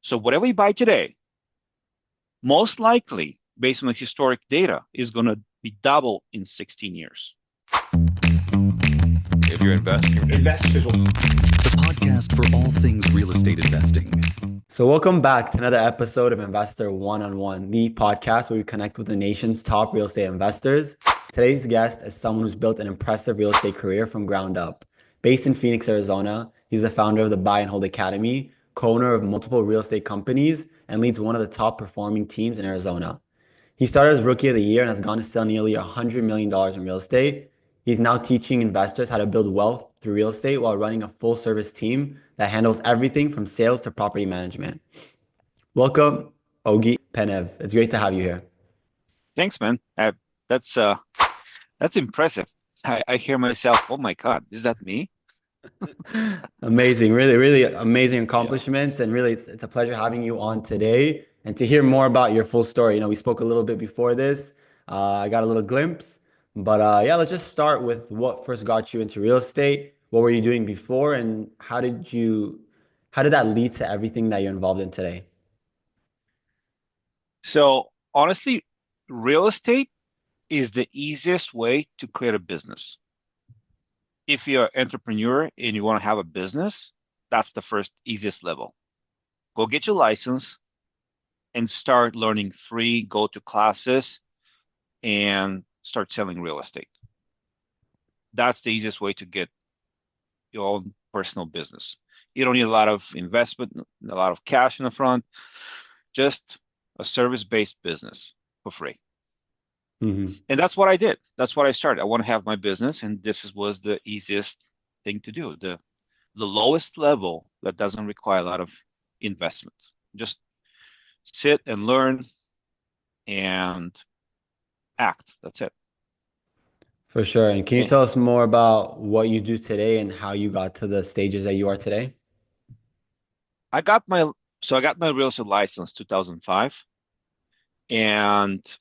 So whatever you buy today, most likely, based on the historic data, is going to be double in 16 years. If you're investing, investors will. The podcast for all things real estate investing. So, welcome back to another episode of Investor One-on-One, the podcast where we connect with the nation's top real estate investors. Today's guest is someone who's built an impressive real estate career from ground up. Based in Phoenix, Arizona, he's the founder of the Buy and Hold Academy, co-owner of multiple real estate companies, and leads one of the top performing teams in Arizona. He started as Rookie of the Year and has gone to sell nearly $100 million in real estate. He's now teaching investors how to build wealth through real estate while running a full service team that handles everything from sales to property management. Welcome, Oggie Penev. It's great to have you here. Thanks, man. That's uh, that's impressive. I hear myself, oh my God, is that me? Amazing, really, really amazing Yeah. accomplishments. And really, it's a pleasure having you on today and to hear more about your full story. We spoke a little bit before this. I got a little glimpse, but yeah, let's just start with what first got you into real estate. What were you doing before, and how did that lead to everything that you're involved in today? So honestly, real estate is the easiest way to create a business. If you're an entrepreneur and you want to have a business, that's the first easiest level. Go get your license and start learning free, go to classes and start selling real estate. That's the easiest way to get your own personal business. You don't need a lot of investment, a lot of cash in the front, just a service-based business for free. Hmm. And that's what I did. That's what I started. I want to have my business, and was the easiest thing to do. The lowest level that doesn't require a lot of investment. Just sit and learn and act. That's it. For sure. And can you And tell us more about what you do today and how you got to the stages that you are today? I got my I got my real estate license 2005, and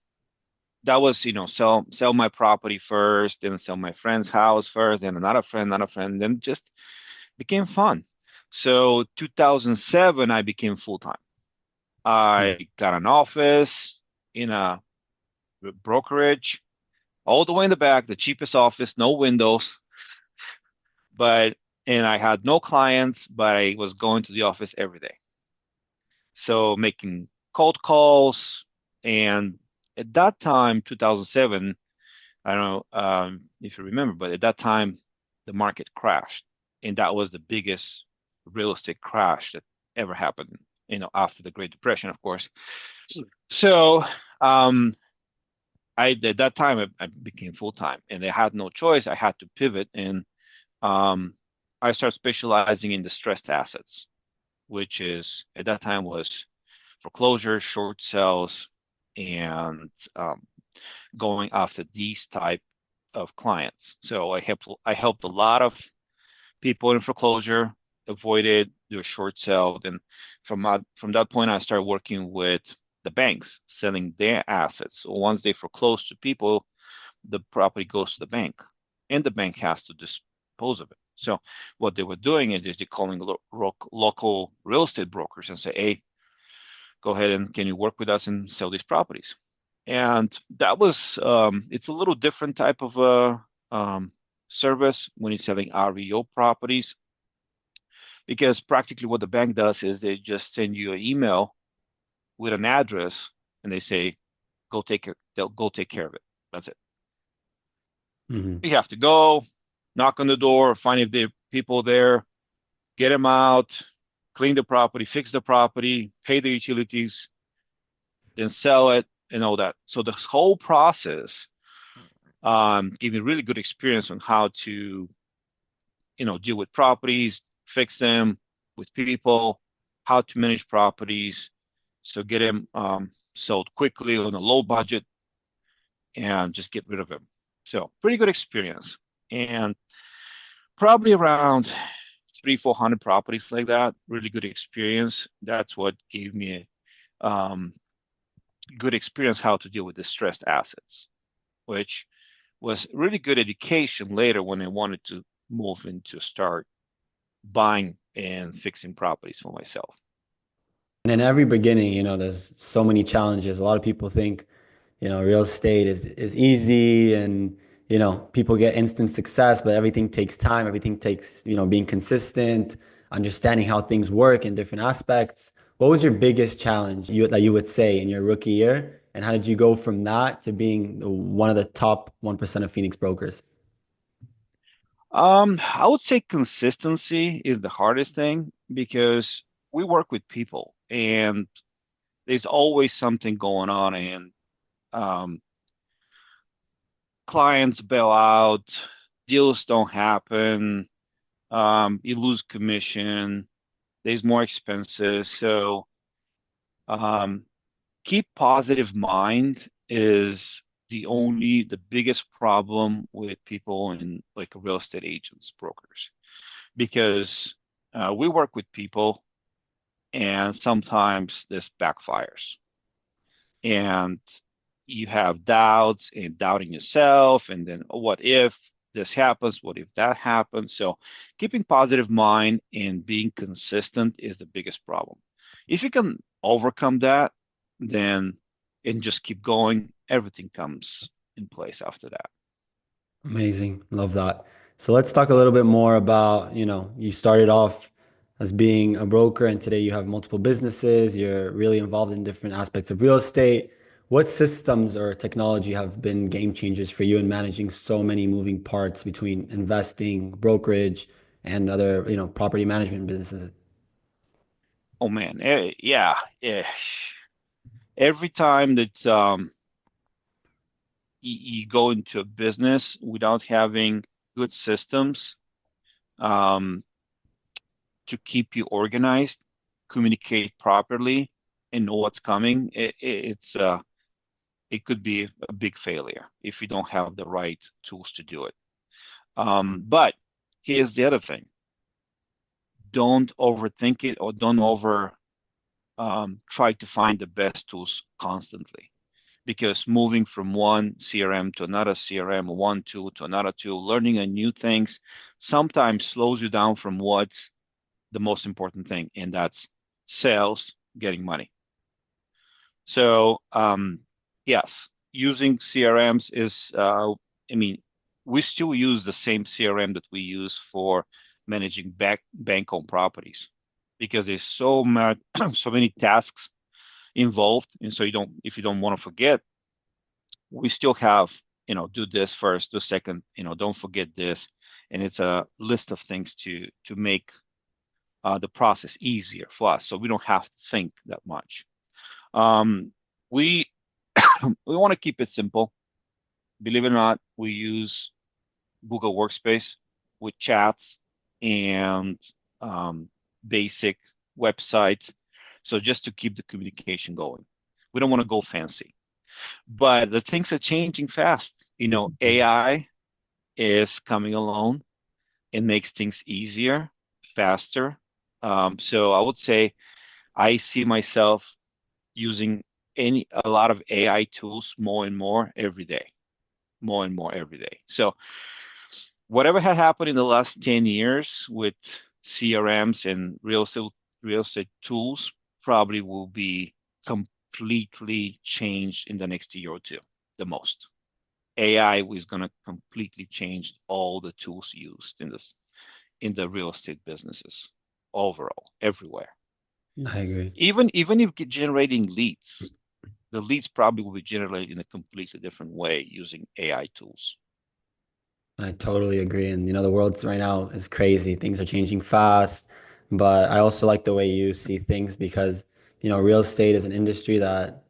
that was, sell my property first, then sell my friend's house first, then another friend, then just became fun. So 2007, I became full time. Hmm. I got an office in a brokerage, all the way in the back, the cheapest office, no windows, but and I had no clients, but I was going to the office every day. So making cold calls, and at that time, 2007, I don't know if you remember, but at that time, the market crashed, and that was the biggest real estate crash that ever happened, after the Great Depression, of course. So, at that time, I became full time, and I had no choice. I had to pivot, and um, I started specializing in distressed assets, which is at that time was foreclosure, short sales, and going after these type of clients. So I helped a lot of people in foreclosure, avoided their short sale. And from that point, I started working with the banks, selling their assets. So once they foreclose to people, the property goes to the bank, and the bank has to dispose of it. So what they were doing is they're calling local real estate brokers and say, "Hey, go ahead and can you work with us and sell these properties?" And that was it's a little different type of service when you're selling REO properties, because practically what the bank does is they just send you an email with an address, and they say, they'll go take care of it. That's it. Hmm. You have to go, knock on the door, find if there are people there, get them out, clean the property, fix the property, pay the utilities, then sell it and all that. So the whole process gave me really good experience on how to, deal with properties, fix them with people, how to manage properties, so get them sold quickly on a low budget and just get rid of them. So pretty good experience, and probably around 400 properties like that. Really good experience. That's what gave me a good experience how to deal with distressed assets, which was really good education later when I wanted to move into start buying and fixing properties for myself. And in every beginning, there's so many challenges. A lot of people think, real estate is easy and, people get instant success, but everything takes time. Everything takes, being consistent, understanding how things work in different aspects. What was your biggest challenge that you would say in your rookie year? And how did you go from that to being one of the top 1% of Phoenix brokers? I would say consistency is the hardest thing because we work with people and there's always something going on, and um, clients bail out, deals don't happen, you lose commission, there's more expenses. So um, keep positive mind is the biggest problem with people in like real estate agents, brokers, because we work with people and sometimes this backfires and you have doubts and doubting yourself, and then "Oh, what if this happens, what if that happens?" So keeping positive mind and being consistent is the biggest problem. If you can overcome that, then and just keep going, everything comes in place after that. Amazing. Love that. So let's talk a little bit more about, you started off as being a broker and today you have multiple businesses. You're really involved in different aspects of real estate. What systems or technology have been game changers for you in managing so many moving parts between investing, brokerage, and other, property management businesses? Oh man, yeah, yeah. Every time that you go into a business without having good systems um, to keep you organized, communicate properly, and know what's coming, it could be a big failure if you don't have the right tools to do it. But here's the other thing: don't overthink it, or don't over try to find the best tools constantly, because moving from one CRM to another CRM, one tool to another tool, learning a new things sometimes slows you down from what's the most important thing, and that's sales, getting money. So, yes, using CRMs is, I mean, we still use the same CRM that we use for managing bank-owned properties because there's so much, so many tasks involved, and so if you don't want to forget, we still have, do this first, do second, don't forget this, and it's a list of things to make the process easier for us, so we don't have to think that much. Um, we we want to keep it simple. Believe it or not, we use Google Workspace with chats and um, basic websites. So just to keep the communication going. We don't want to go fancy. But the things are changing fast. AI is coming along and makes things easier, faster. So I would say I see myself using a lot of AI tools more and more every day, more and more every day. So whatever had happened in the last 10 years with CRMs and real estate tools probably will be completely changed in the next year or two, the most. AI is going to completely change all the tools used in the real estate businesses overall, everywhere. I agree. Even if generating leads, the leads probably will be generated in a completely different way using AI tools. I totally agree. And the world right now is crazy. Things are changing fast, but I also like the way you see things because, real estate is an industry that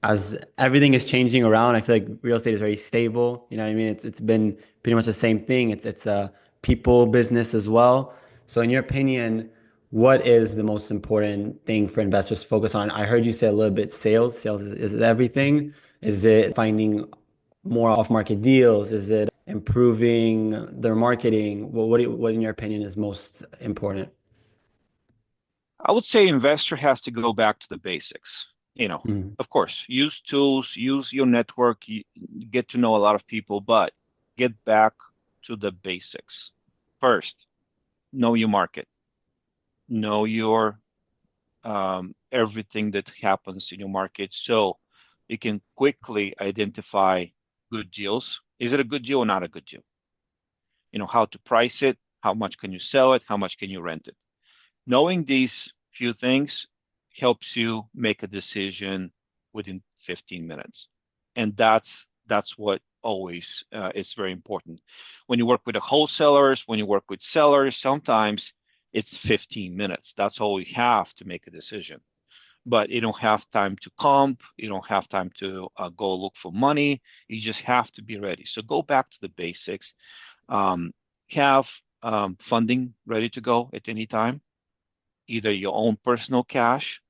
as everything is changing around, I feel like real estate is very stable. You know what I mean? It's been pretty much the same thing. It's a people business as well. So in your opinion, what is the most important thing for investors to focus on? I heard you say a little bit sales. Sales is everything. Is it finding more off-market deals? Is it improving their marketing? What in your opinion is most important? I would say investor has to go back to the basics. Mhm. Of course, use tools, use your network, get to know a lot of people, but get back to the basics. First, know your market, know your everything that happens in your market, so you can quickly identify good deals. Is it a good deal or not a good deal? How to price it, how much can you sell it, how much can you rent it. Knowing these few things helps you make a decision within 15 minutes. And that's what always is very important. When you work with the wholesalers, when you work with sellers, sometimes it's 15 minutes. That's all you have to make a decision. But you don't have time to comp, you don't have time to go look for money. You just have to be ready. So go back to the basics. Um, have funding ready to go at any time, either your own personal cash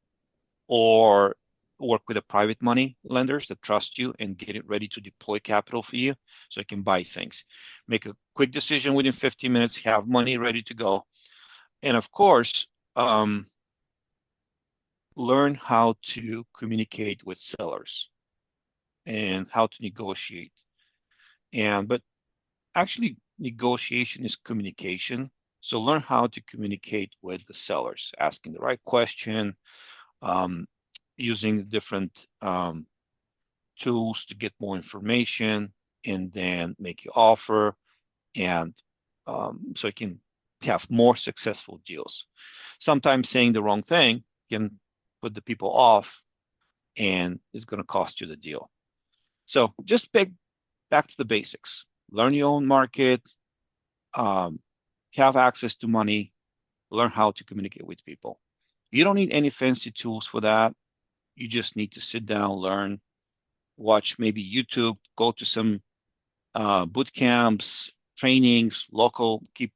or work with the private money lenders that trust you and get it ready to deploy capital for you so you can buy things. Make a quick decision within 15 minutes, have money ready to go. And of course, learn how to communicate with sellers and how to negotiate. But actually, negotiation is communication. So learn how to communicate with the sellers, asking the right question, um, using different tools to get more information, and then make your offer, and so you can have more successful deals. Sometimes saying the wrong thing can put the people off, and it's going to cost you the deal. So just back to the basics. Learn your own market, have access to money, learn how to communicate with people. You don't need any fancy tools for that. You just need to sit down, learn, watch maybe YouTube, go to some boot camps, trainings, local, keep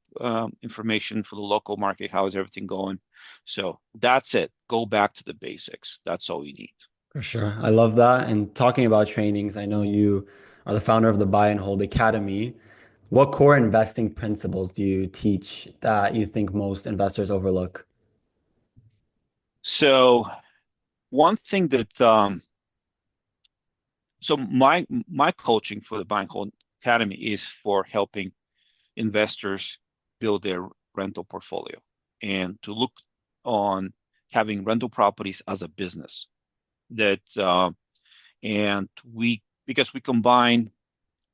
information for the local market. How is everything going? So that's it. Go back to the basics. That's all you need. For sure. I love that. And talking about trainings, I know you are the founder of the Buy and Hold Academy. What core investing principles do you teach that you think most investors overlook? So one thing that so my coaching for the Buy and Hold Academy is for helping investors build their rental portfolio and to look on having rental properties as a business that and we because we combine.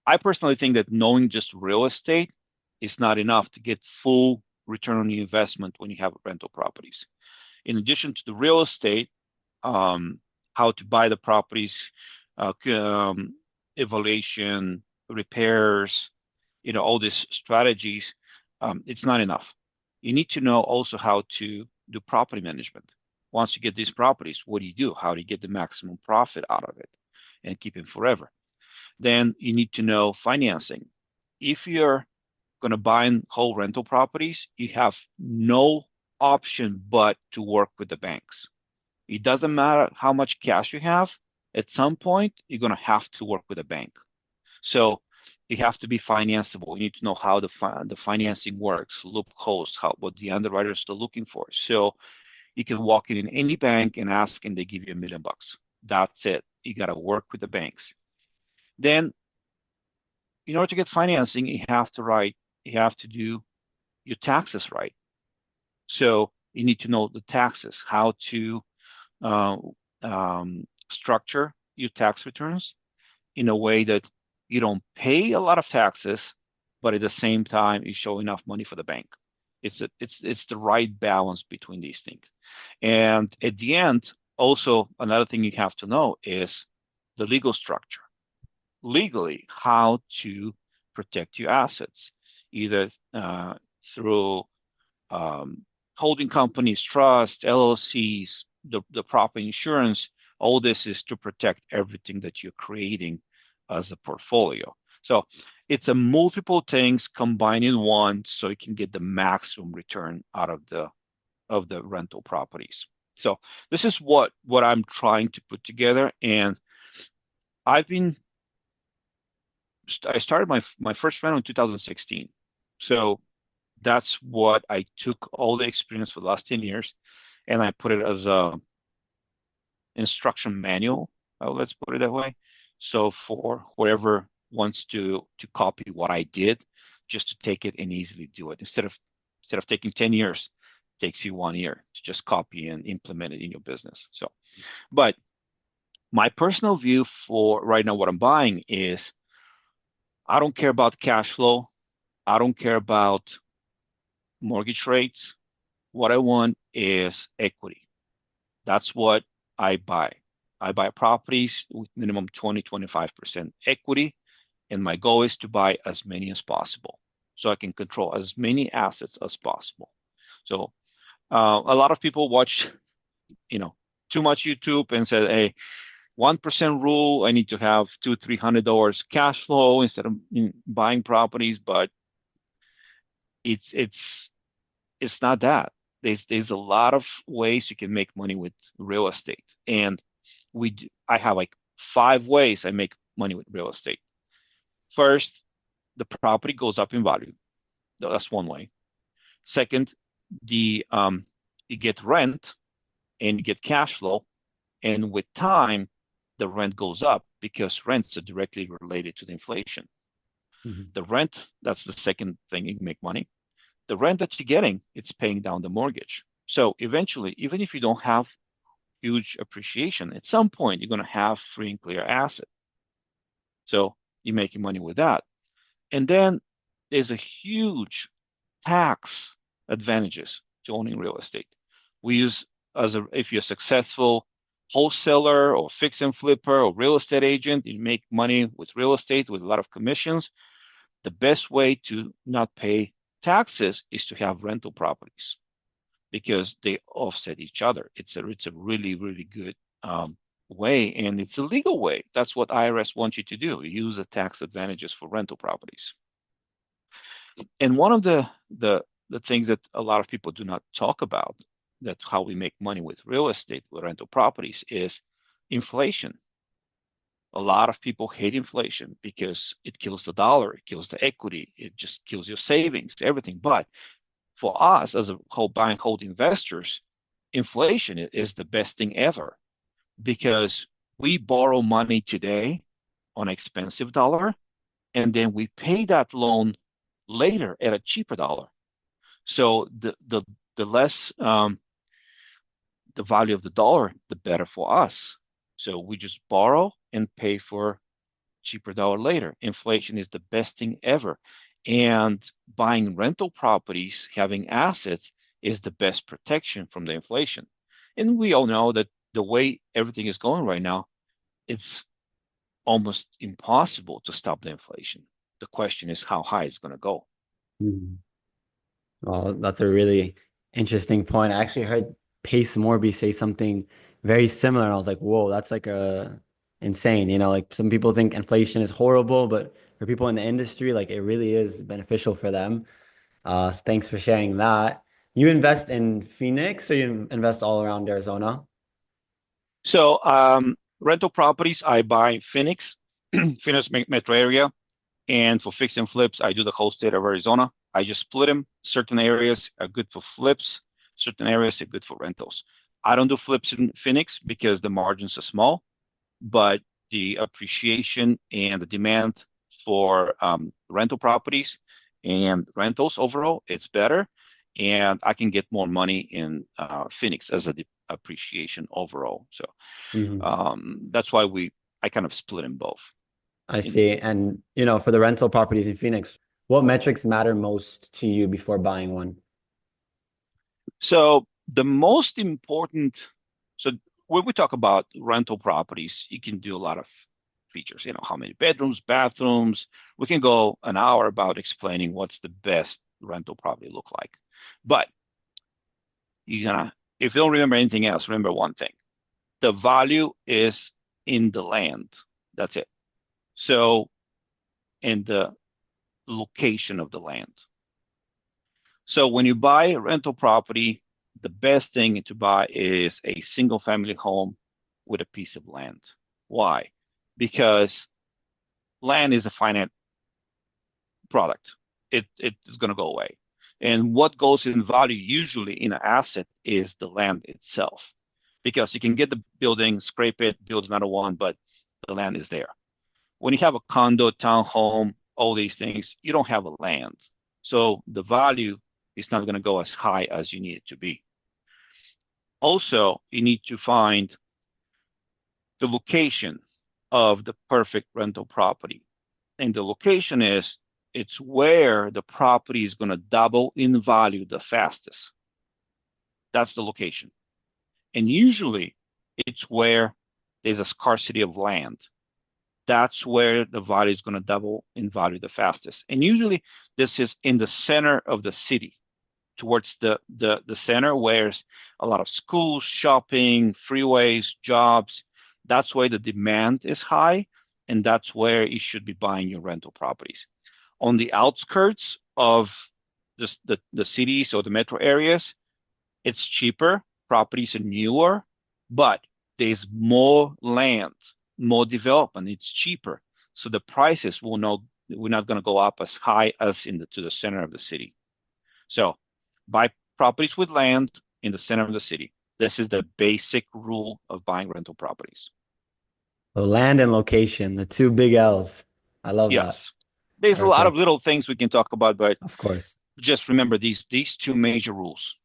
I personally think that knowing just real estate is not enough to get full return on your investment when you have rental properties. In addition to the real estate, how to buy the properties, evaluation, repairs, all these strategies, it's not enough. You need to know also how to do property management. Once you get these properties, what do you do? How do you get the maximum profit out of it and keep it forever? Then you need to know financing. If you're going to buy and hold rental properties, you have no option but to work with the banks. It doesn't matter how much cash you have. At some point, you're going to have to work with a bank. So you have to be financeable. You need to know how the financing works, loopholes, what the underwriters are looking for. So you can walk in any bank and ask, and they give you $1 million. That's it. You got to work with the banks. Then, in order to get financing, you have to do your taxes right. So you need to know the taxes, how to structure your tax returns in a way that you don't pay a lot of taxes, but at the same time you show enough money for the bank. It's the right balance between these things. And at the end, also another thing you have to know is the legal structure. Legally, how to protect your assets, either through holding companies, trust, LLCs, the proper insurance. All this is to protect everything that you're creating as a portfolio. So it's a multiple things combined in one, so you can get the maximum return out of the rental properties. So this is what I'm trying to put together, and I started my first rental in 2016. So that's what I took all the experience for the last 10 years, and I put it as a instruction manual. Let's put it that way. So for whoever wants to copy what I did, just to take it and easily do it instead of taking 10 years, takes you 1 year to just copy and implement it in your business. So, but my personal view for right now, what I'm buying is I don't care about cash flow. I don't care about mortgage rates. What I want is equity. That's what I buy. I buy properties with minimum 20-25% equity, and my goal is to buy as many as possible so I can control as many assets as possible. So a lot of people watch, too much YouTube and say, hey, 1% rule, I need to have $200-300 cash flow instead of buying properties, but it's not that. There's a lot of ways you can make money with real estate, and I have like 5 ways I make money with real estate. First, the property goes up in value. That's one way. Second, you get rent and you get cash flow, and with time, the rent goes up because rents are directly related to the inflation. The rent, that's the second thing you can make money. The rent that you're getting, it's paying down the mortgage. So eventually, even if you don't have huge appreciation, at some point you're going to have free and clear asset. So you're making money with that. And then there's a huge tax advantages to owning real estate. We use if you're a successful wholesaler or fix and flipper or real estate agent, you make money with real estate with a lot of commissions. The best way to not pay taxes is to have rental properties because they offset each other. It's a really, really good way, and it's a legal way. That's what IRS wants you to do. Use the tax advantages for rental properties. And one of the things that a lot of people do not talk about, that how we make money with real estate, with rental properties, is inflation. A lot of people hate inflation because it kills the dollar, it kills the equity, it just kills your savings, everything. But for us as a whole buy and hold investors, inflation is the best thing ever because we borrow money today on an expensive dollar, and then we pay that loan later at a cheaper dollar. So the less the value of the dollar, the better for us. So we just borrow and pay for cheaper dollar later. Inflation is the best thing ever. And buying rental properties, having assets, is the best protection from the inflation. And we all know that the way everything is going right now, it's almost impossible to stop the inflation. The question is how high it's going to go. Well, that's a really interesting point. I actually heard Pace Morby say something very similar, and I was like, whoa, that's like insane. Like some people think inflation is horrible, but for people in the industry, like it really is beneficial for them. So thanks for sharing that. You invest in Phoenix or you invest all around Arizona? So rental properties, I buy Phoenix, Phoenix metro area. And for fix and flips, I do the whole state of Arizona. I just split them. Certain areas are good for flips. Certain areas are good for rentals. I don't do flips in Phoenix because the margins are small, but the appreciation and the demand for rental properties and rentals overall, it's better. And I can get more money in Phoenix as a appreciation overall. So that's why I kind of split them both. I see. And, for the rental properties in Phoenix, what metrics matter most to you before buying one? So the most important, so when we talk about rental properties, you can do a lot of features, how many bedrooms, bathrooms. We can go an hour about explaining what's the best rental property look like. But if you don't remember anything else, remember one thing. The value is in the land. That's it. So, and the location of the land. So when you buy a rental property, the best thing to buy is a single family home with a piece of land. Why? Because land is a finite product. It is going to go away. And what goes in value usually in an asset is the land itself. Because you can get the building, scrape it, build another one, but the land is there. When you have a condo, townhome, all these things, you don't have a land. So the value It's not going to go as high as you need it to be. Also, you need to find the location of the perfect rental property. And the location it's where the property is going to double in value the fastest. That's the location. And usually it's where there's a scarcity of land. That's where the value is going to double in value the fastest. And usually this is in the center of the city, towards the center where there's a lot of schools, shopping, freeways, jobs. That's where the demand is high, and that's where you should be buying your rental properties. On the outskirts of the cities or the metro areas, it's cheaper, properties are newer, but there's more land, more development, it's cheaper. So the prices we're not going to go up as high as to the center of the city. So buy properties with land in the center of the city. This is the basic rule of buying rental properties. So land and location, the two big L's. I love that. Yes. There's a lot of little things we can talk about, but of course, just remember these two major rules.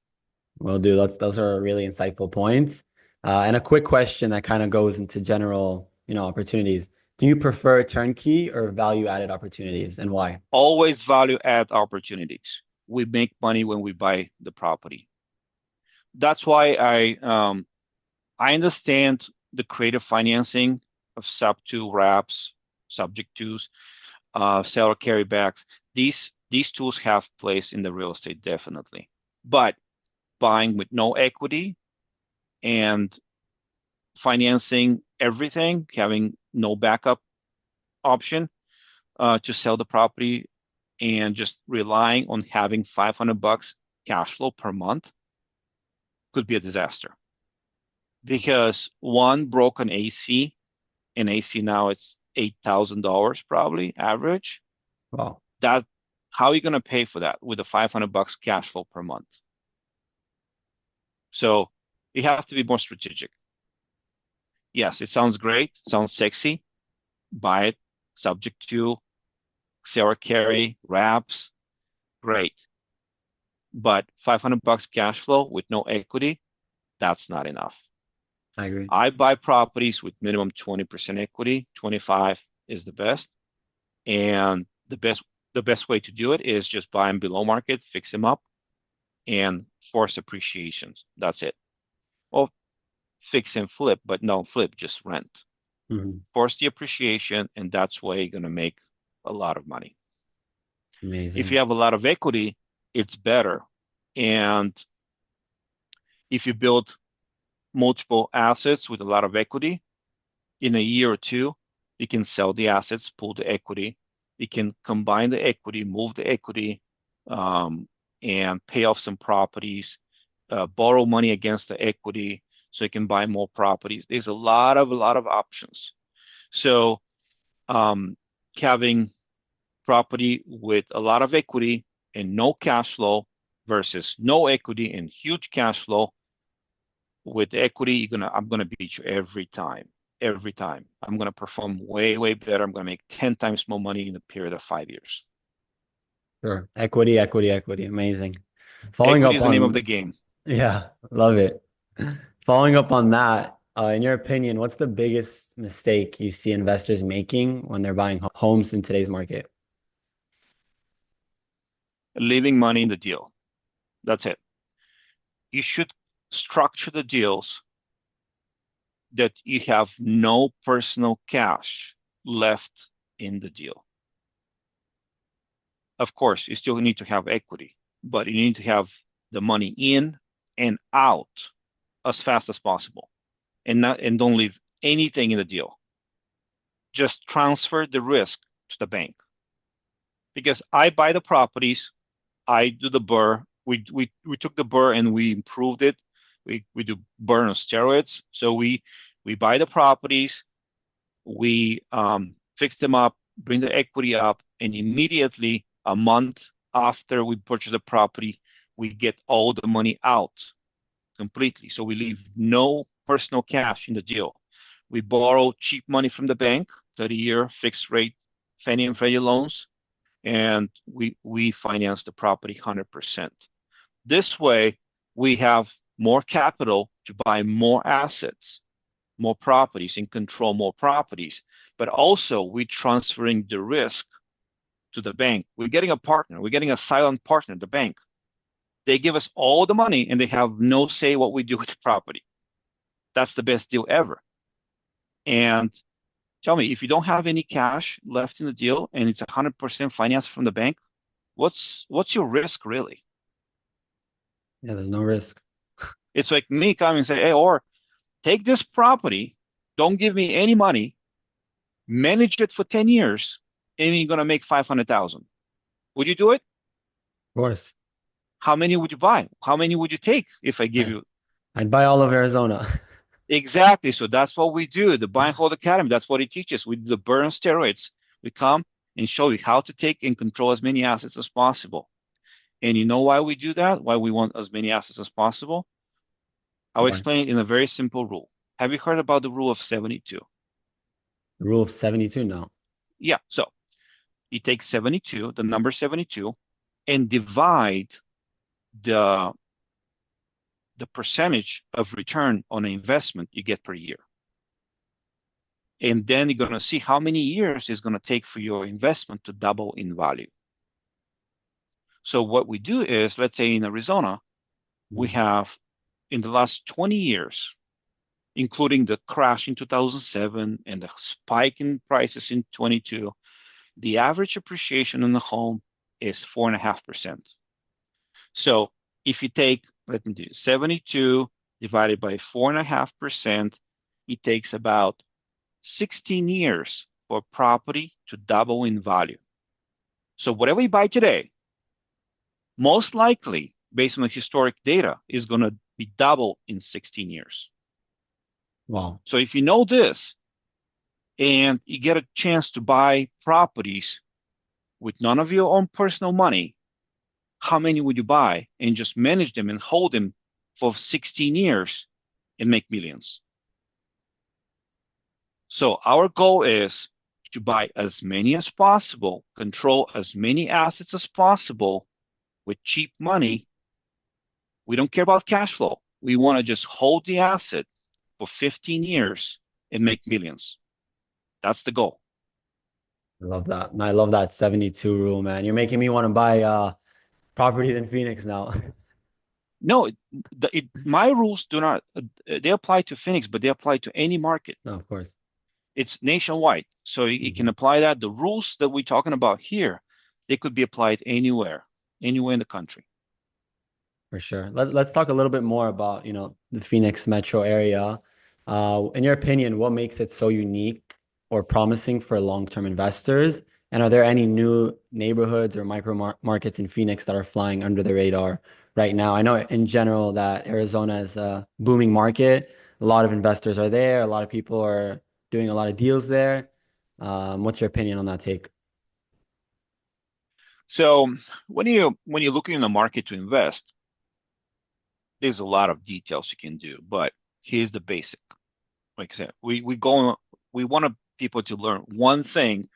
Will do. Those are really insightful points. And a quick question that kind of goes into general, opportunities. Do you prefer turnkey or value-added opportunities, and why? Always value-add opportunities. We make money when we buy the property. That's why I understand the creative financing of sub 2 wraps, subject twos, seller carrybacks. These tools have place in the real estate, definitely. But buying with no equity and financing everything, having no backup option to sell the property, and just relying on having $500 cash flow per month could be a disaster. Because one broken AC, and AC now it's $8,000 probably average. Wow. How are you going to pay for that with the $500 cash flow per month? So you have to be more strategic. Yes, it sounds great, sounds sexy. Buy it, subject to seller carry, wraps, great. But $500 cash flow with no equity, that's not enough. I agree. I buy properties with minimum 20% equity. 25 is the best. And the best way to do it is just buy them below market, fix them up, and force appreciations. That's it. Or fix and flip, but no flip, just rent. Force the appreciation, and that's where you're going to make a lot of money. Amazing. If you have a lot of equity, it's better. And if you build multiple assets with a lot of equity, in a year or two, you can sell the assets, pull the equity. You can combine the equity, move the equity, and pay off some properties, borrow money against the equity so you can buy more properties. There's a lot of options. So having property with a lot of equity and no cash flow versus no equity and huge cash flow. With equity, I'm gonna beat you every time. Every time. I'm gonna perform way, way better. I'm gonna make 10 times more money in a period of 5 years. Sure. Equity. Amazing. Equity is the name of the game. Yeah, love it. Following up on that, in your opinion, what's the biggest mistake you see investors making when they're buying homes in today's market? Leaving money in the deal. That's it. You should structure the deals that you have no personal cash left in the deal. Of course, you still need to have equity, but you need to have the money in and out as fast as possible, and don't leave anything in the deal. Just transfer the risk to the bank. Because I buy the properties, I do the BRRRR. We took the BRRRR and we improved it. We do BRRRR on steroids. So we buy the properties, we fix them up, bring the equity up, and immediately a month after we purchase the property, we get all the money out completely. So we leave no personal cash in the deal. We borrow cheap money from the bank, 30-year fixed rate Fannie and Freddie loans, and we finance the property 100%. This way, we have more capital to buy more assets, more properties, and control more properties. But also, we're transferring the risk to the bank. We're getting a partner. We're getting a silent partner, the bank. They give us all the money, and they have no say what we do with the property. That's the best deal ever. And tell me, if you don't have any cash left in the deal and it's 100% financed from the bank, what's your risk really? Yeah, there's no risk. It's like me coming and say, hey, or take this property, don't give me any money, manage it for 10 years, and you're gonna make 500,000. Would you do it? Of course. How many would you buy? How many would you take if I give I, you? I'd buy all of Arizona. Exactly. So that's what we do. The Buy and Hold Academy, that's what it teaches. We do the burn steroids. We come and show you how to take and control as many assets as possible. And you know why we do that? Why we want as many assets as possible? I'll Why? explain it in a very simple rule. Have you heard about the rule of 72? The rule of 72? No. Yeah. So you take 72, the number 72, and divide the the percentage of return on an investment you get per year. And then you're going to see how many years it's going to take for your investment to double in value. So what we do is, let's say in Arizona, we have in the last 20 years, including the crash in 2007 and the spike in prices in 22, the average appreciation in the home is 4.5%. So if you take, let me do 72 divided by 4.5%, it takes about 16 years for property to double in value. So whatever you buy today, most likely, based on the historic data, is going to be double in 16 years. Wow. So if you know this, and you get a chance to buy properties with none of your own personal money, how many would you buy and just manage them and hold them for 16 years and make millions? So our goal is to buy as many as possible, control as many assets as possible with cheap money. We don't care about cash flow. We want to just hold the asset for 15 years and make millions. That's the goal. I love that. And I love that 72 rule, man. You're making me want to buy properties in Phoenix now. No, my rules do not, they apply to Phoenix, but they apply to any market. No, of course. It's nationwide. So you can apply that. The rules that we're talking about here, they could be applied anywhere in the country. For sure. Let's talk a little bit more about, the Phoenix metro area. In your opinion, what makes it so unique or promising for long-term investors? And are there any new neighborhoods or micro markets in Phoenix that are flying under the radar right now? I know in general that Arizona is a booming market. A lot of investors are there. A lot of people are doing a lot of deals there. What's your opinion on that take? So when you're looking in the market to invest, there's a lot of details you can do, but here's the basic. Like I said, we want people to learn one thing,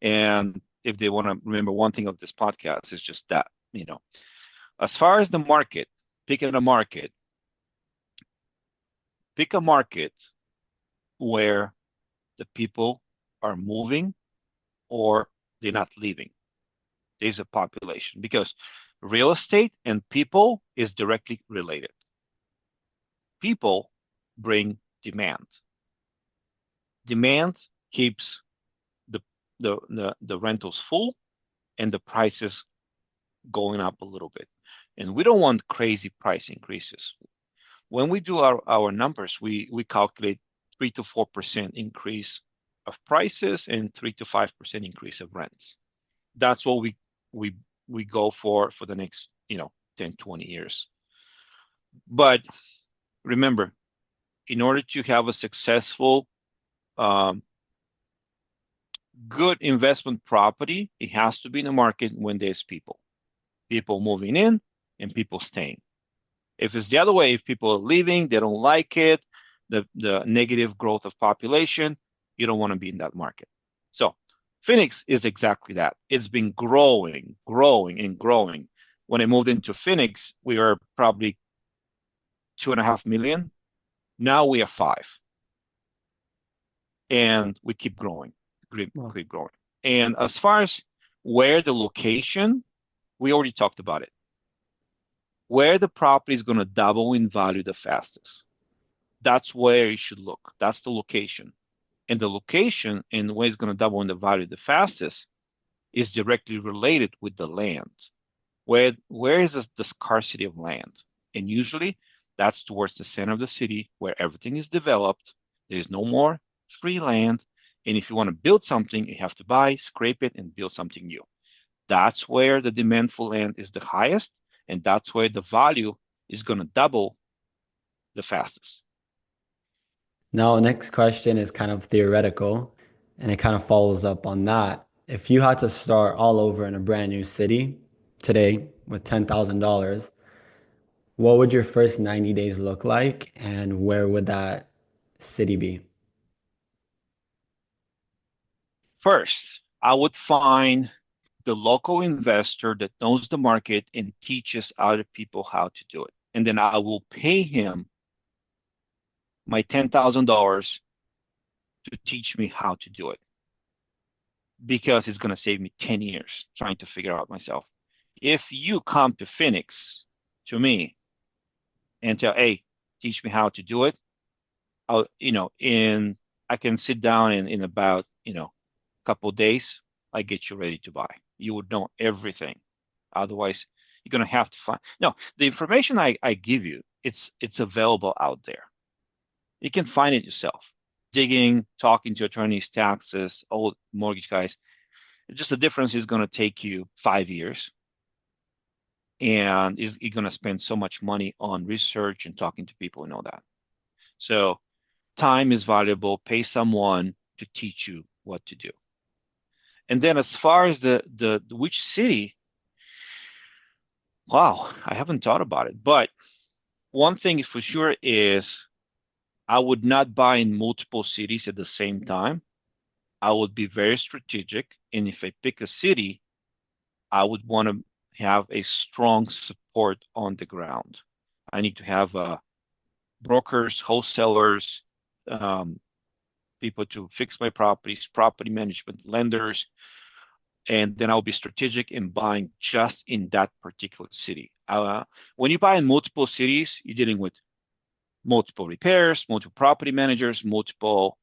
and if they want to remember one thing of this podcast, it's just that, as far as the market, pick a market where the people are moving or they're not leaving. There's a population, because real estate and people is directly related. People bring demand. Demand keeps the rentals full and the prices going up a little bit. And we don't want crazy price increases. When we do our numbers, we calculate 3 to 4% increase of prices and 3 to 5% increase of rents. That's what we go for the next 10, 20 years. But remember, in order to have a successful good investment property, it has to be in the market when there's people moving in and people staying. If it's the other way, if people are leaving, they don't like it, the negative growth of population, you don't want to be in that market. So Phoenix is exactly that. It's been growing and growing. When I moved into Phoenix, we were probably 2.5 million. Now we are 5. And we keep growing, Wow. keep growing. And as far as where the location, we already talked about it. Where the property is going to double in value the fastest. That's where you should look. That's the location. And the location and where it's going to double in the value the fastest is directly related with the land. Where is the scarcity of land? And usually that's towards the center of the city where everything is developed. There's no more free land. And if you want to build something, you have to buy, scrape it, and build something new. That's where the demand for land is the highest, and that's where the value is going to double the fastest. Now, next question is kind of theoretical, and it kind of follows up on that. If you had to start all over in a brand new city today with $10,000, what would your first 90 days look like, and where would that city be? First, I would find the local investor that knows the market and teaches other people how to do it. And then I will pay him my $10,000 to teach me how to do it because it's going to save me 10 years trying to figure out myself. If you come to Phoenix to me and tell, hey, teach me how to do it, I can sit down in about, a couple of days, I get you ready to buy. You would know everything. Otherwise, you're going to have to find. No, the information I give you, it's available out there. You can find it yourself. Digging, talking to attorneys, taxes, old mortgage guys. Just the difference is going to take you 5 years. And you're going to spend so much money on research and talking to people and all that. So time is valuable. Pay someone to teach you what to do. And then as far as the which city, wow, I haven't thought about it. But one thing for sure is I would not buy in multiple cities at the same time. I would be very strategic. And if I pick a city, I would want to have a strong support on the ground. I need to have brokers, wholesalers, people to fix my properties, property management, lenders, and then I'll be strategic in buying just in that particular city. When you buy in multiple cities, you're dealing with multiple repairs, multiple property managers, multiple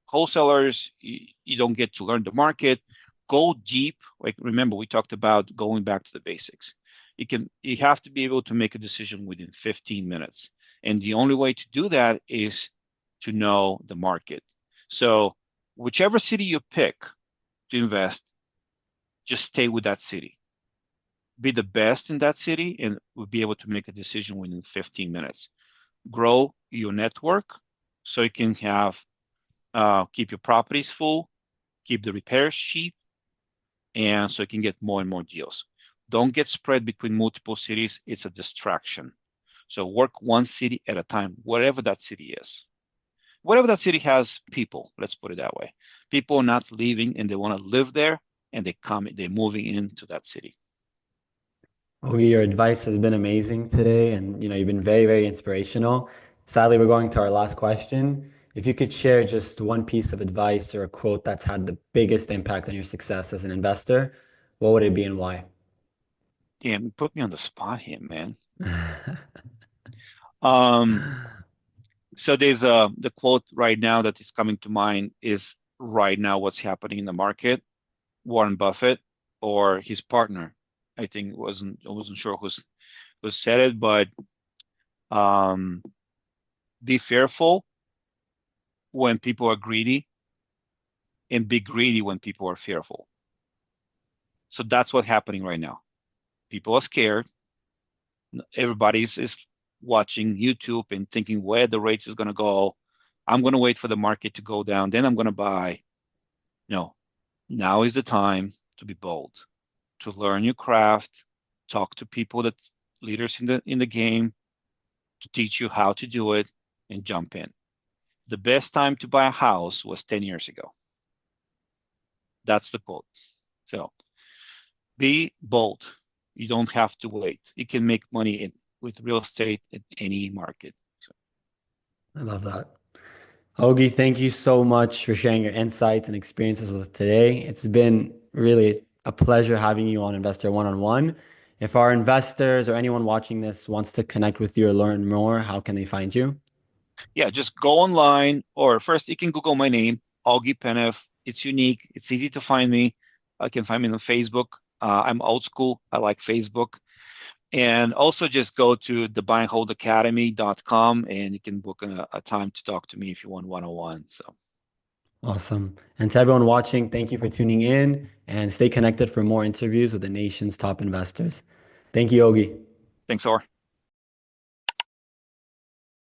wholesalers. You don't get to learn the market. Go deep. Like remember, we talked about going back to the basics. You have to be able to make a decision within 15 minutes. And the only way to do that is to know the market. So whichever city you pick to invest, just stay with that city. Be the best in that city and we'll be able to make a decision within 15 minutes. Grow your network so you can have keep your properties full, keep the repairs cheap, and so you can get more and more deals. Don't get spread between multiple cities. It's a distraction. So work one city at a time, whatever that city is. Whatever that city has people, let's put it that way. People are not leaving and they want to live there and they're moving into that city. Ogie, your advice has been amazing today, and you've been very, very inspirational. Sadly, we're going to our last question. If you could share just one piece of advice or a quote that's had the biggest impact on your success as an investor, what would it be and why? Damn, you put me on the spot here, man. Um, so there's the quote right now that is coming to mind is right now what's happening in the market. Warren Buffett or his partner. I think I wasn't sure who said it, but um, be fearful when people are greedy and be greedy when people are fearful. So that's what's happening right now. People are scared. Everybody's watching YouTube and thinking where the rates is going to go. I'm going to wait for the market to go down, then I'm going to buy. No, now is the time to be bold, to learn your craft, talk to people that leaders in the game to teach you how to do it and jump in. The best time to buy a house was 10 years ago. That's the quote. So be bold. You don't have to wait. You can make money with real estate in any market. I love that. Oggie, thank you so much for sharing your insights and experiences with us today. It's been really a pleasure having you on Investor One-on-One. If our investors or anyone watching this wants to connect with you or learn more, how can they find you? Yeah, just go online, or first you can Google my name, Oggie Penev. It's unique. It's easy to find me. You can find me on Facebook. I'm old school. I like Facebook. And also just go to the buyandholdacademy.com and you can book a time to talk to me if you want one-on-one. So Awesome. And to everyone watching, thank you for tuning in and stay connected for more interviews with the nation's top investors. Thank you, Oggie. thanks, Or.